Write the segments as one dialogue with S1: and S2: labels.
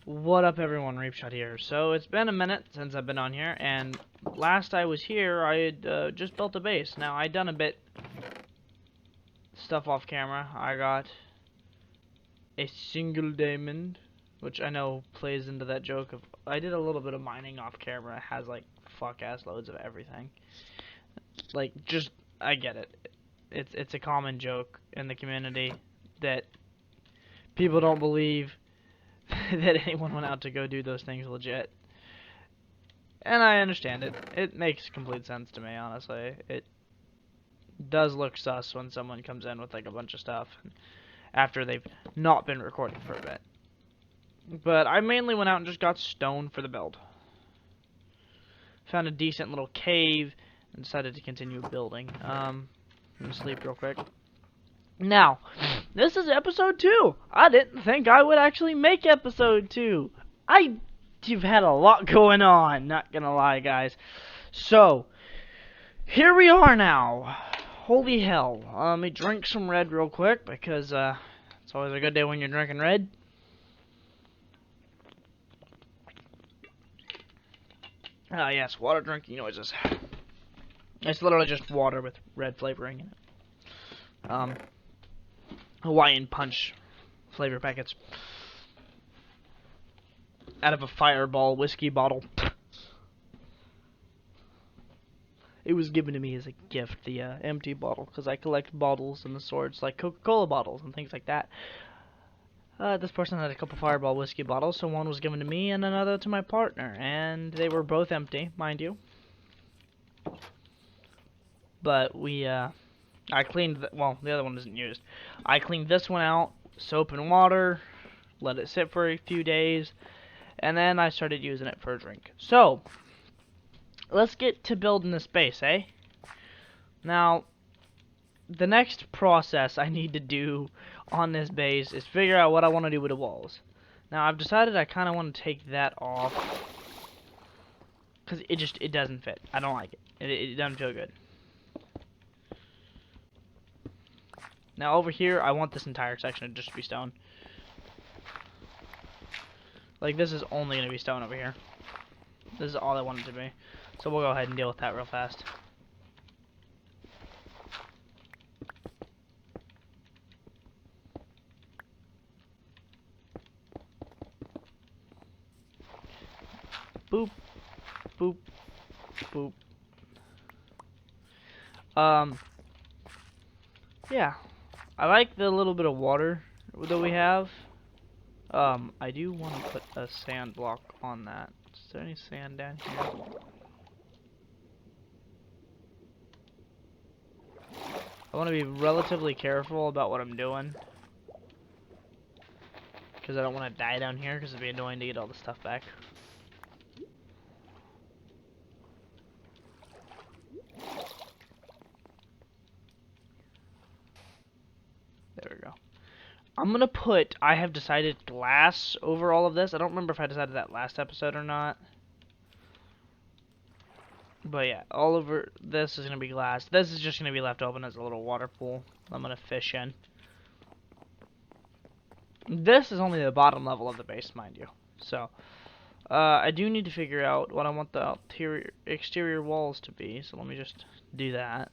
S1: What up everyone, Reapshot here. So it's been a minute since I've been on here, and last I was here I had just built a base. Now I done a bit stuff off camera. I got a single diamond, which I know plays into that joke of I did a little bit of mining off camera. It has like fuck ass loads of everything. Like just I get it. It's a common joke in the community that people don't believe that anyone went out to go do those things legit. And I understand it. It makes complete sense to me, honestly. It does look sus when someone comes in with like a bunch of stuff after they've not been recording for a bit. But I mainly went out and just got stone for the build. Found a decent little cave and decided to continue building. I'm gonna sleep real quick. Now, this is episode 2. I didn't think I would actually make episode 2. You've had a lot going on, not gonna lie, guys. So, here we are now. Holy hell. Let me drink some red real quick, because it's always a good day when you're drinking red. Yes, water drinking noises. It's literally just water with red flavoring in it. Hawaiian Punch flavor packets out of a Fireball whiskey bottle. It was given to me as a gift, the empty bottle, because I collect bottles and the swords like Coca-Cola bottles and things like that. This person had a couple Fireball whiskey bottles, so one was given to me and another to my partner, and they were both empty, mind you. But I cleaned, well, the other one isn't used. I cleaned this one out, soap and water, let it sit for a few days, and then I started using it for a drink. So, let's get to building this base, eh? Now, the next process I need to do on this base is figure out what I want to do with the walls. Now, I've decided I kind of want to take that off, because it doesn't fit. I don't like it. It doesn't feel good. Now over here, I want this entire section to just be stone. Like, this is only going to be stone over here. This is all I want it to be. So we'll go ahead and deal with that real fast. Boop. Boop. Boop. Yeah. I like the little bit of water that we have. I do want to put a sand block on that. Is there any sand down here? I want to be relatively careful about what I'm doing, because I don't want to die down here, because it'd be annoying to get all the stuff back. There we go. I'm gonna put, I have decided, glass over all of this. I don't remember if I decided that last episode or not. But yeah, all over this is gonna be glass. This is just gonna be left open as a little water pool I'm gonna fish in. This is only the bottom level of the base, mind you. So, I do need to figure out what I want the exterior walls to be. So let me just do that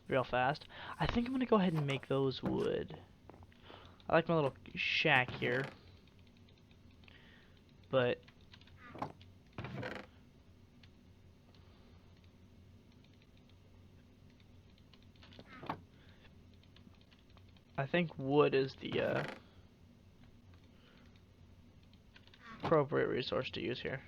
S1: real fast. I think I'm gonna go ahead and make those wood. I like my little shack here, but I think wood is the appropriate resource to use here.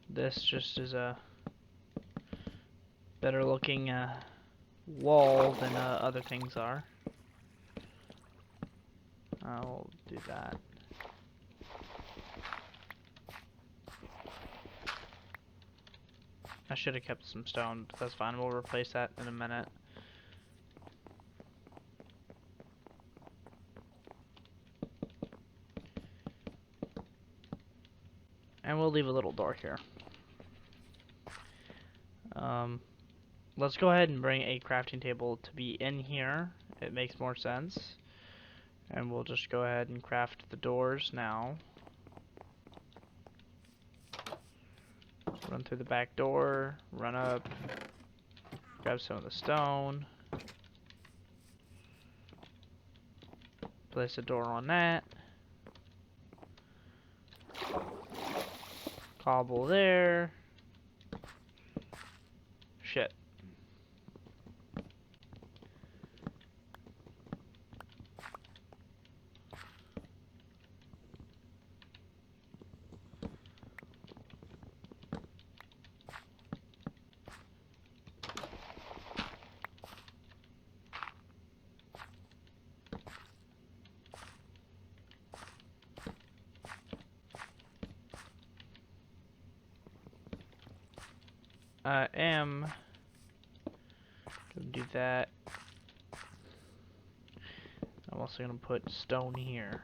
S1: This just is a better looking wall than other things are. I'll do that. I should have kept some stone, but that's fine. We'll replace that in a minute. And we'll leave a little door here. Let's go ahead and bring a crafting table to be in here. It makes more sense. And we'll just go ahead and craft the doors now. Run through the back door, run up, grab some of the stone, place a door on that, cobble there. Shit. I am gonna do that. I'm also gonna put stone here.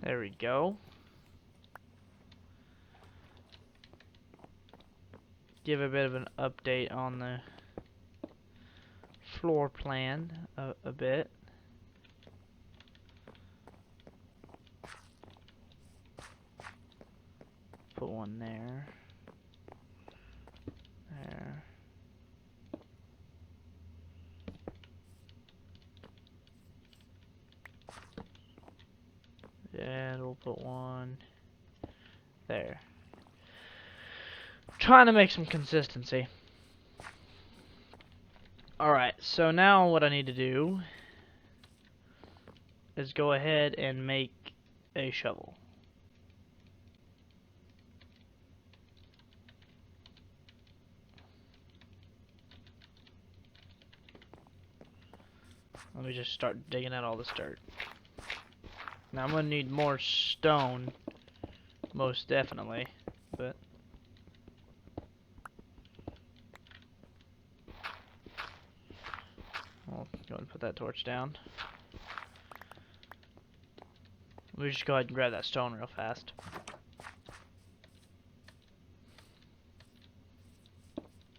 S1: There we go. Give a bit of an update on the floor plan a bit. Put one there. There. And we'll put one there. Trying to make some consistency. Alright, so now what I need to do is go ahead and make a shovel. Let me just start digging out all this dirt. Now I'm gonna need more stone, most definitely, but I'll go ahead and put that torch down. Let me just go ahead and grab that stone real fast.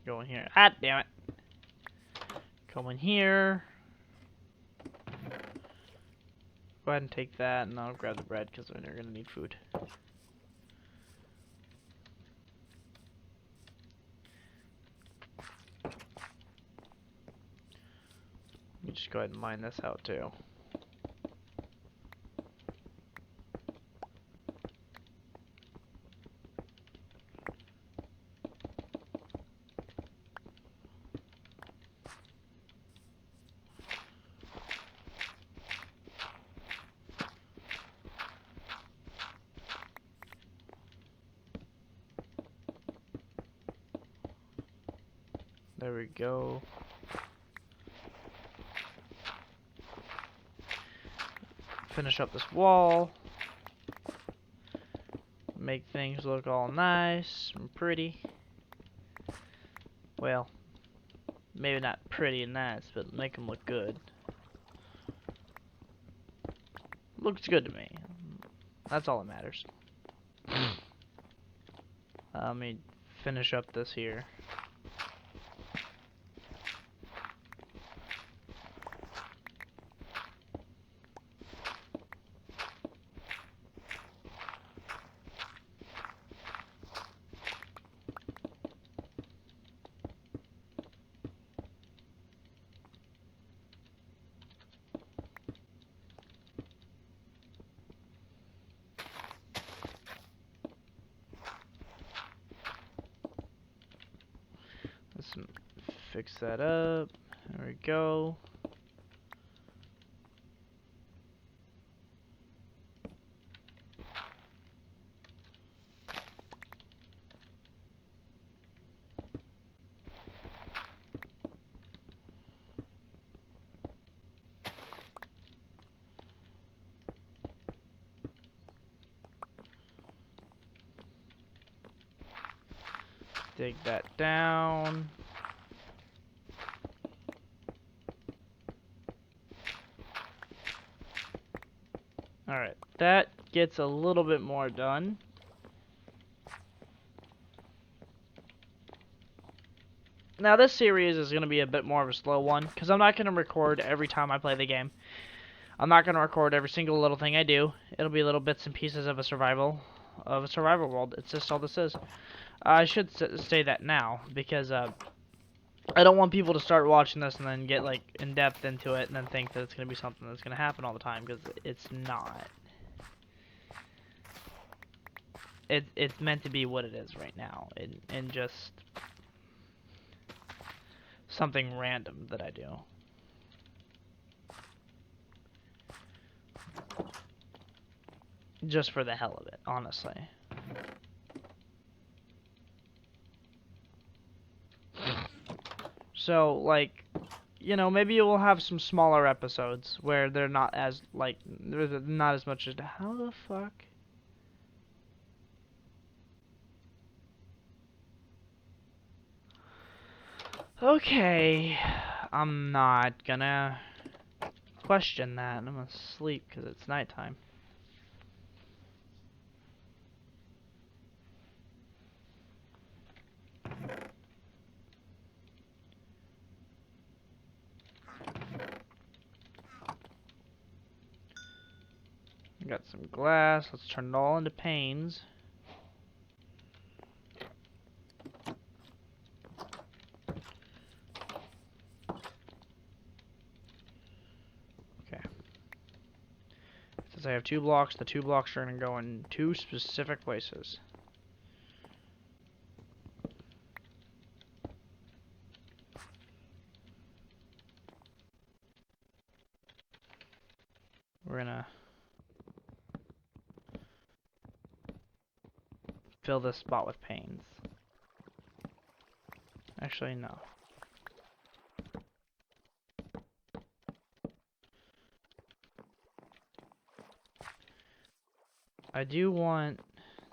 S1: Go in here. Ah, damn it. Come in here. Go ahead and take that, and I'll grab the bread because we're gonna need food. Let me just go ahead and mine this out too. There we go. Finish up this wall. Make things look all nice and pretty. Well, maybe not pretty and nice, but make them look good. Looks good to me. That's all that matters. Let me finish up this here. Let's fix that up. There we go. dig that down. Alright, that gets a little bit more done. Now this series is going to be a bit more of a slow one, because I'm not going to record every time I play the game. I'm not going to record every single little thing I do. It'll be little bits and pieces of a survival world. It's just all this is. I should say that now, because I don't want people to start watching this and then get like in depth into it and then think that it's going to be something that's going to happen all the time, because it's not. It's meant to be what it is right now, and just something random that I do. Just for the hell of it, honestly. So, like, you know, maybe you will have some smaller episodes where they're not as, like, there's not as much as, how the fuck? Okay, I'm not gonna question that. I'm gonna sleep because it's nighttime. Got some glass. Let's turn it all into panes. Okay. Since I have 2 blocks, the 2 blocks are going to go in 2 specific places. We're going to fill this spot with panes. Actually, no. I do want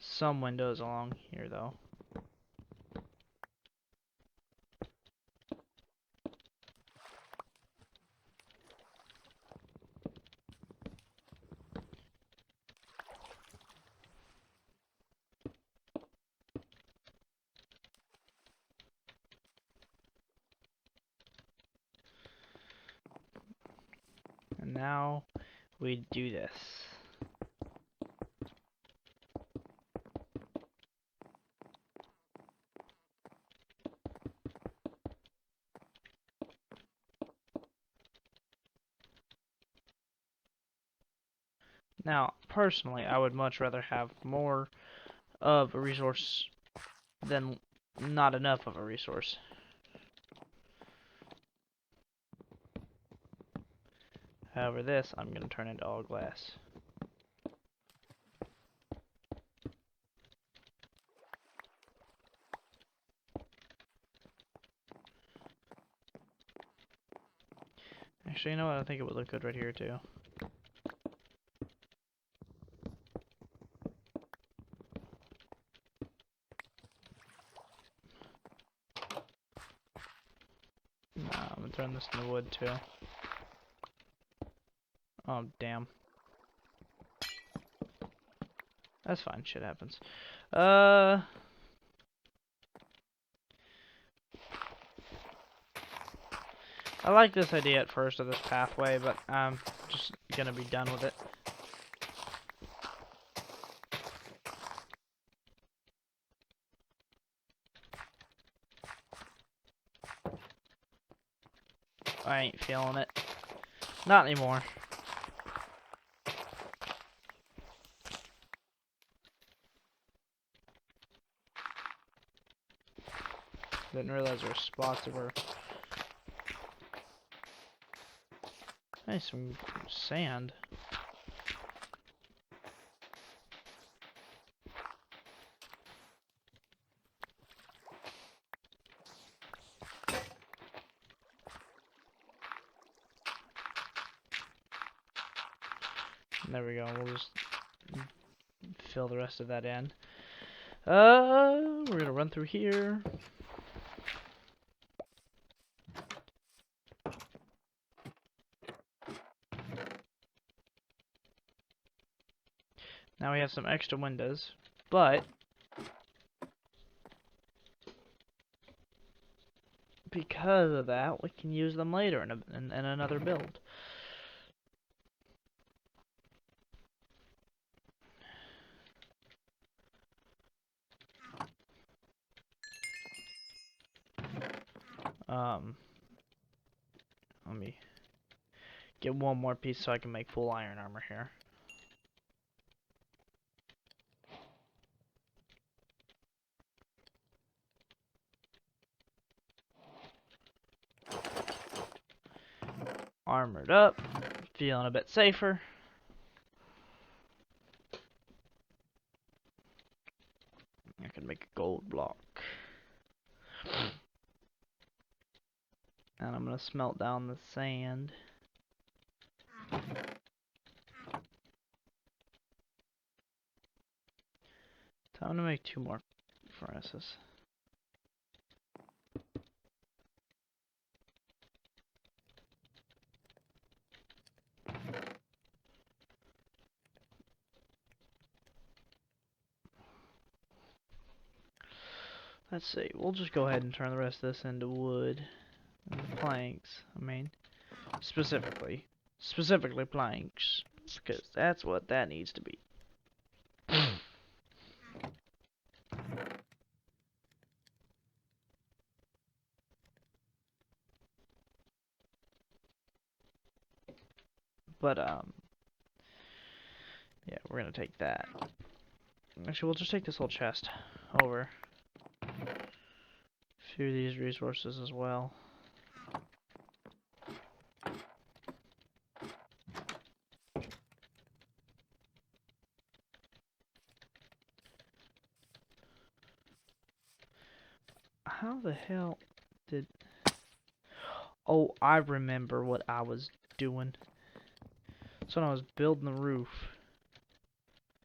S1: some windows along here, though. And now we do this. Now, personally, I would much rather have more of a resource than not enough of a resource. However, this I'm going to turn into all glass. Actually, you know what? I think it would look good right here, too. Nah, I'm going to turn this into wood, too. Oh, damn. That's fine. Shit happens. I like this idea at first of this pathway, but I'm just gonna be done with it. I ain't feeling it. Not anymore. Didn't realize there were spots where... Hey, some sand. There we go. We'll just fill the rest of that in. We're gonna run through here. Now we have some extra windows, but because of that, we can use them later in another build. Let me get one more piece so I can make full iron armor here. Armored up, feeling a bit safer. I can make a gold block. And I'm gonna smelt down the sand. Time to make 2 more furnaces. Let's see, we'll just go ahead and turn the rest of this into wood. And the planks, I mean, specifically planks, because that's what that needs to be. But, yeah, we're gonna take that. Actually, we'll just take this whole chest over. A few of these resources as well. How the hell did... Oh, I remember what I was doing. So when I was building the roof.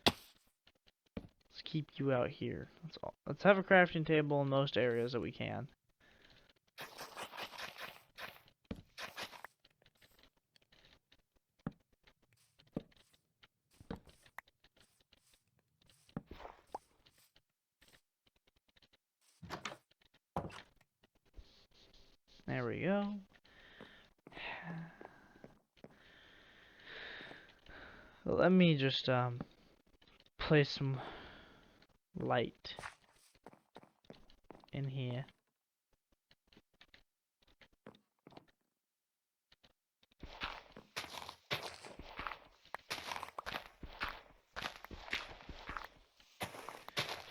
S1: Let's keep you out here. That's all. Let's have a crafting table in most areas that we can. There we go. Let me just place some light in here.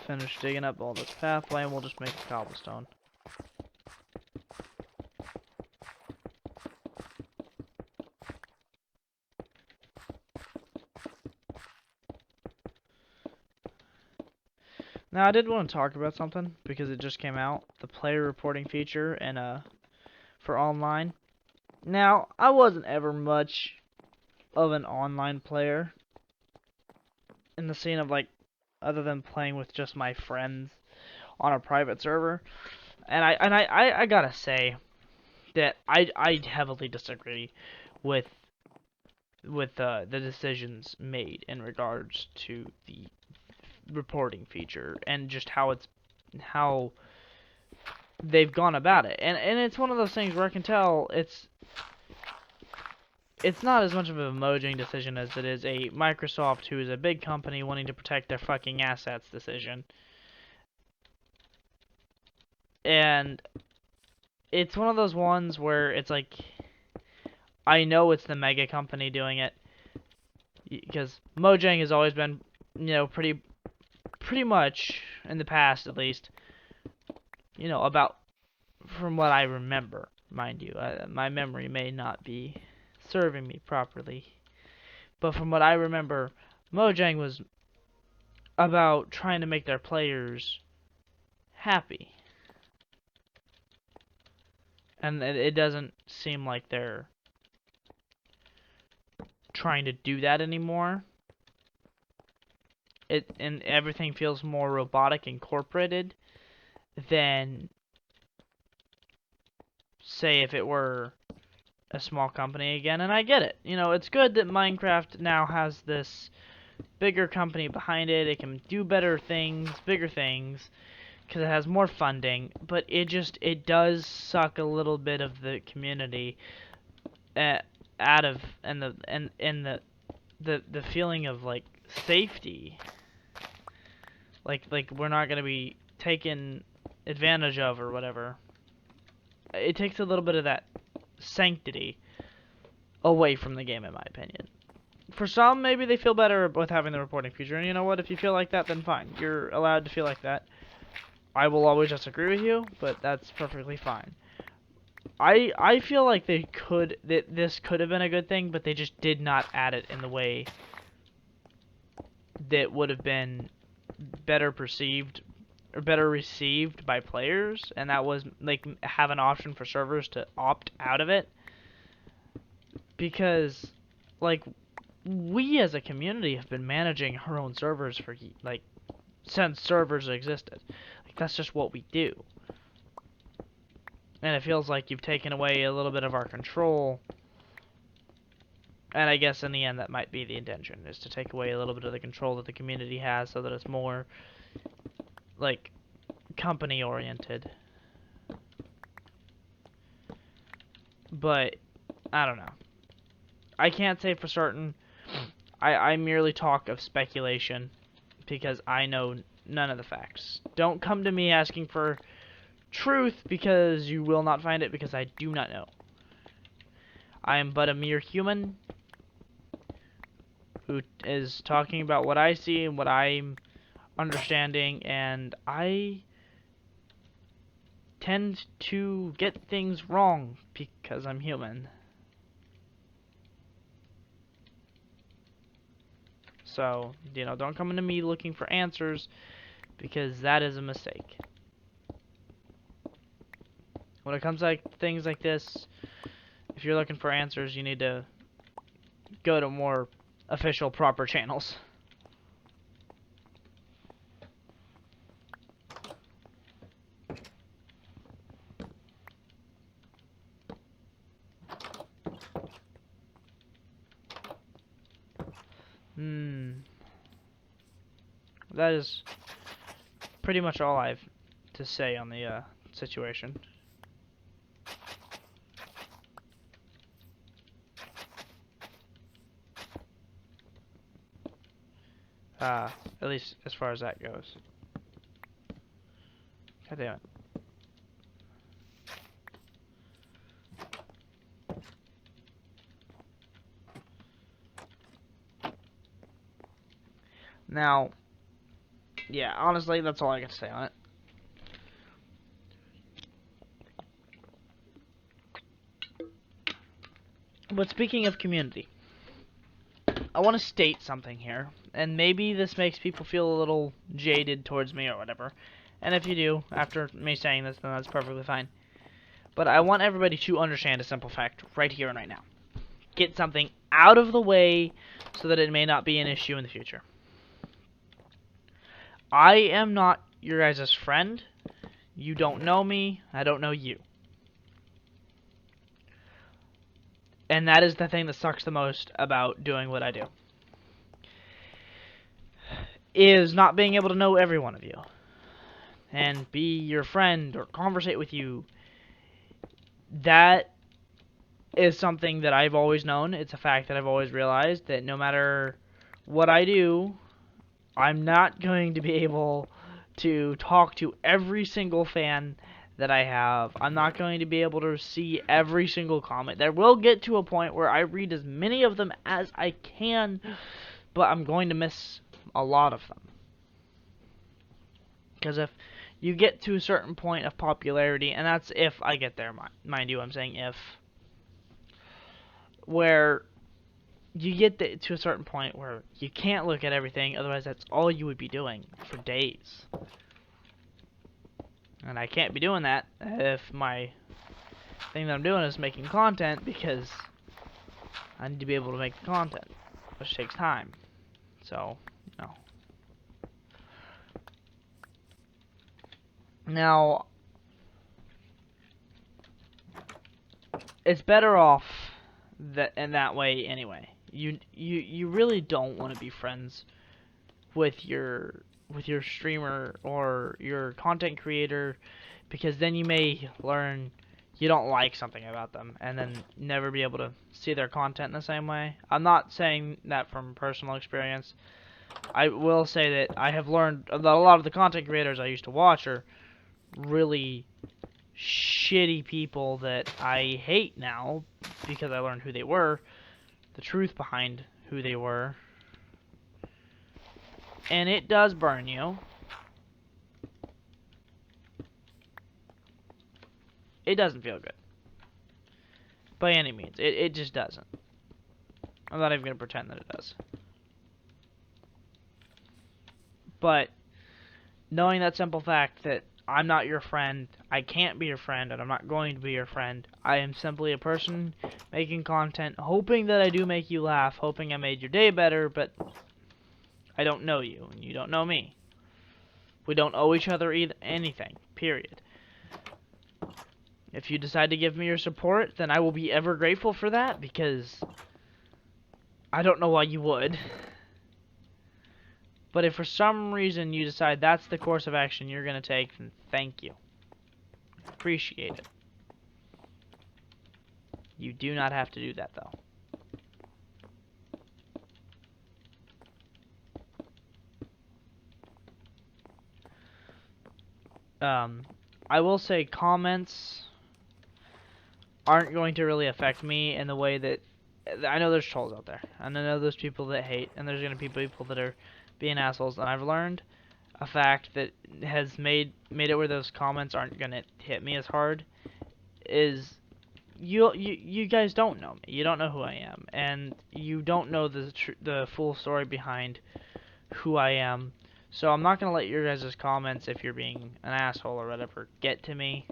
S1: Finish digging up all this pathway and we'll just make a cobblestone. Now I did want to talk about something because it just came out, the player reporting feature and for online. Now, I wasn't ever much of an online player in the scene of like other than playing with just my friends on a private server. And I gotta say that I heavily disagree with the decisions made in regards to the reporting feature and just how they've gone about it. And it's one of those things where I can tell it's not as much of a Mojang decision as it is a Microsoft, who is a big company wanting to protect their fucking assets decision. And it's one of those ones where it's like, I know it's the mega company doing it, because Mojang has always been, you know, pretty much, in the past at least, you know, about, from what I remember, mind you, my memory may not be serving me properly, but from what I remember, Mojang was about trying to make their players happy. And it doesn't seem like they're trying to do that anymore. and everything feels more robotic, incorporated than, say, if it were a small company again. And I get it. You know, it's good that Minecraft now has this bigger company behind it. It can do better things, bigger things, because it has more funding. But it does suck a little bit of the community out of, and the feeling of like safety. Like we're not gonna be taken advantage of or whatever. It takes a little bit of that sanctity away from the game, in my opinion. For some, maybe they feel better with having the reporting feature, and you know what? If you feel like that, then fine. You're allowed to feel like that. I will always disagree with you, but that's perfectly fine. I feel like this could have been a good thing, but they just did not add it in the way that would have been better perceived or better received by players, and that was like have an option for servers to opt out of it, because like we as a community have been managing our own servers for like since servers existed. Like that's just what we do. And it feels like you've taken away a little bit of our control. And I guess in the end that might be the intention, is to take away a little bit of the control that the community has so that it's more like company oriented. But I don't know. I can't say for certain. I merely talk of speculation because I know none of the facts. Don't come to me asking for truth, because you will not find it, because I do not know. I am but a mere human who is talking about what I see and what I'm understanding, and I tend to get things wrong because I'm human. So, you know, don't come into me looking for answers, because that is a mistake. When it comes to things like this, if you're looking for answers, you need to go to more official, proper channels. That is pretty much all I've to say on the situation. At least as far as that goes. God damn it. Now, yeah, honestly, that's all I got to say on it. But speaking of community, I want to state something here, and maybe this makes people feel a little jaded towards me or whatever. And if you do, after me saying this, then that's perfectly fine. But I want everybody to understand a simple fact right here and right now. Get something out of the way so that it may not be an issue in the future. I am not your guys' friend. You don't know me. I don't know you. And that is the thing that sucks the most about doing what I do. Is not being able to know every one of you. And be your friend or conversate with you. That is something that I've always known. It's a fact that I've always realized, that no matter what I do, I'm not going to be able to talk to every single fan that I have. I'm not going to be able to see every single comment. There will get to a point where I read as many of them as I can, but I'm going to miss a lot of them. Because if you get to a certain point of popularity, and that's if I get there, mind you, I'm saying if, where you get to a certain point where you can't look at everything, otherwise that's all you would be doing for days. And I can't be doing that if my thing that I'm doing is making content, because I need to be able to make the content, which takes time. So, you know, Now, it's better off that in that way anyway. You really don't want to be friends with your streamer or your content creator, because then you may learn you don't like something about them and then never be able to see their content in the same way. I'm not saying that from personal experience. I will say that I have learned that a lot of the content creators I used to watch are really shitty people that I hate now because I learned who they were, the truth behind who they were. And it does burn you. It doesn't feel good. By any means. It just doesn't. I'm not even going to pretend that it does. But knowing that simple fact that I'm not your friend, I can't be your friend, and I'm not going to be your friend. I am simply a person making content, hoping that I do make you laugh, hoping I made your day better, but I don't know you, and you don't know me. We don't owe each other anything, period. If you decide to give me your support, then I will be ever grateful for that, because I don't know why you would. But if for some reason you decide that's the course of action you're going to take, then thank you. Appreciate it. You do not have to do that, though. I will say comments aren't going to really affect me in the way that I know there's trolls out there, and I know there's people that hate, and there's going to be people that are being assholes, and I've learned a fact that has made it where those comments aren't going to hit me as hard is you guys don't know me. You don't know who I am, and you don't know the full story behind who I am. So I'm not going to let your guys' comments, if you're being an asshole or whatever, get to me.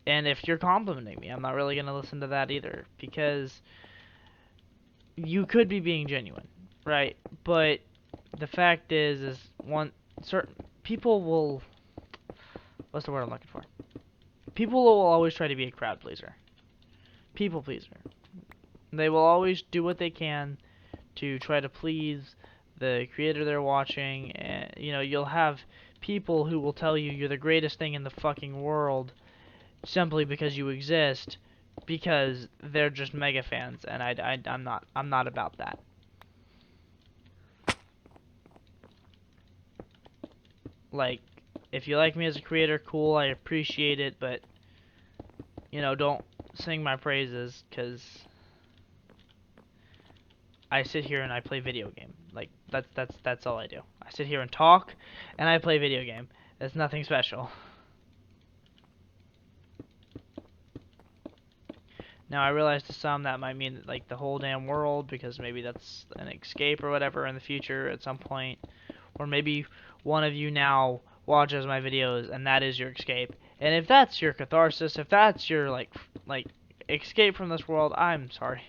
S1: And if you're complimenting me, I'm not really going to listen to that either, because you could be being genuine, right? But the fact is certain people will, what's the word I'm looking for? People will always try to be a crowd pleaser. People pleaser. They will always do what they can to try to please the creator they're watching, and you'll have people who will tell you you're the greatest thing in the fucking world simply because you exist, because they're just mega fans, and I'm not about that. Like, if you like me as a creator, cool, I appreciate it, but don't sing my praises, because I sit here and I play video game. Like, that's all I do. I sit here and talk, and I play video game. It's nothing special. Now, I realize to some that might mean like the whole damn world, because maybe that's an escape or whatever in the future at some point. Or maybe one of you now watches my videos and that is your escape. And if that's your catharsis, if that's your like escape from this world, I'm sorry.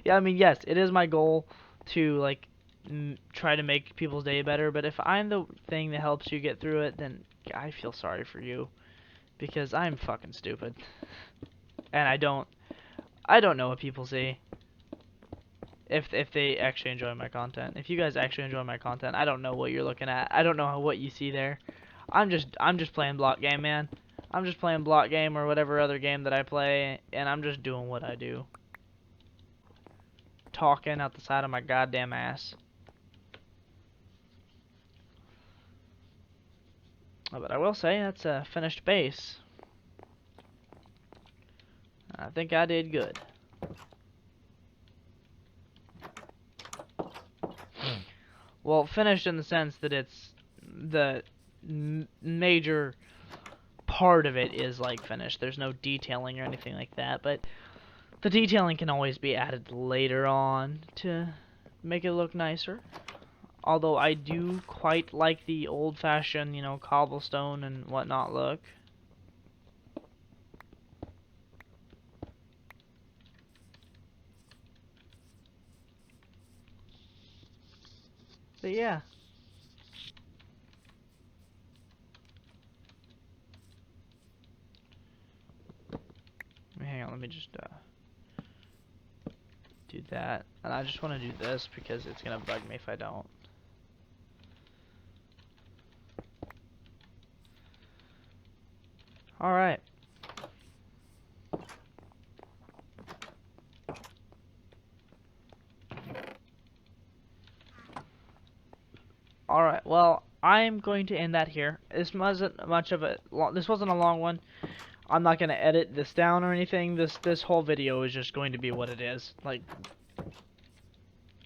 S1: Yeah, I mean, yes, it is my goal to like try to make people's day better, but if I'm the thing that helps you get through it, then I feel sorry for you, because I'm fucking stupid. And I don't know what people see. If they actually enjoy my content. If you guys actually enjoy my content, I don't know what you're looking at. I don't know what you see there. I'm just playing block game, man. I'm just playing block game or whatever other game that I play, and I'm just doing what I do. Talking out the side of my goddamn ass. But I will say that's a finished base. I think I did good. Well, finished in the sense that it's the major part of it is like finished. There's no detailing or anything like that, but the detailing can always be added later on to make it look nicer. Although I do quite like the old-fashioned, cobblestone and whatnot look. But yeah. let me just do that. And I just want to do this because it's gonna bug me if I don't. Alright. Alright, well, I'm going to end that here. This wasn't much of a this wasn't a long one. I'm not going to edit this down or anything. This whole video is just going to be what it is. Like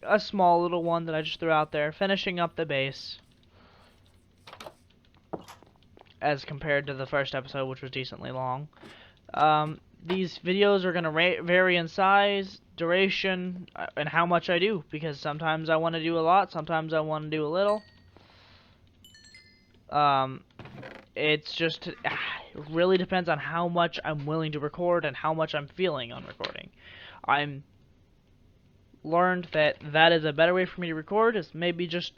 S1: a small little one that I just threw out there, finishing up the base. As compared to the first episode, which was decently long. These videos are going to vary in size, duration, and how much I do, because sometimes I want to do a lot, sometimes I want to do a little. It's just, it really depends on how much I'm willing to record and how much I'm feeling on recording. I'm learned that is a better way for me to record, is maybe just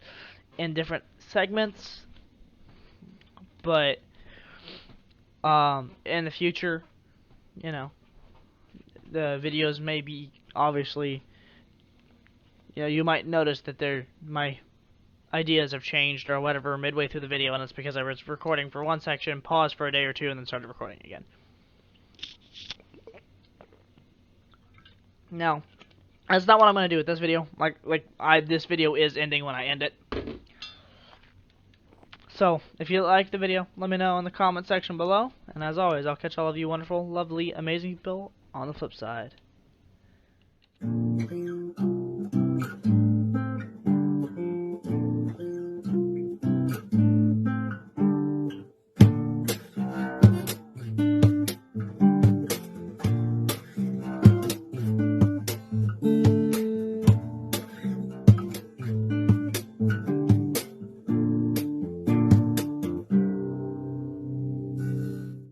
S1: in different segments. But in the future, you know, the videos may be obviously, you know, you might notice that my ideas have changed or whatever midway through the video, and it's because I was recording for one section, paused for a day or two, and then started recording again. Now, that's not what I'm gonna do with this video. This video is ending when I end it. So, if you liked the video, let me know in the comment section below. And as always, I'll catch all of you wonderful, lovely, amazing people on the flip side.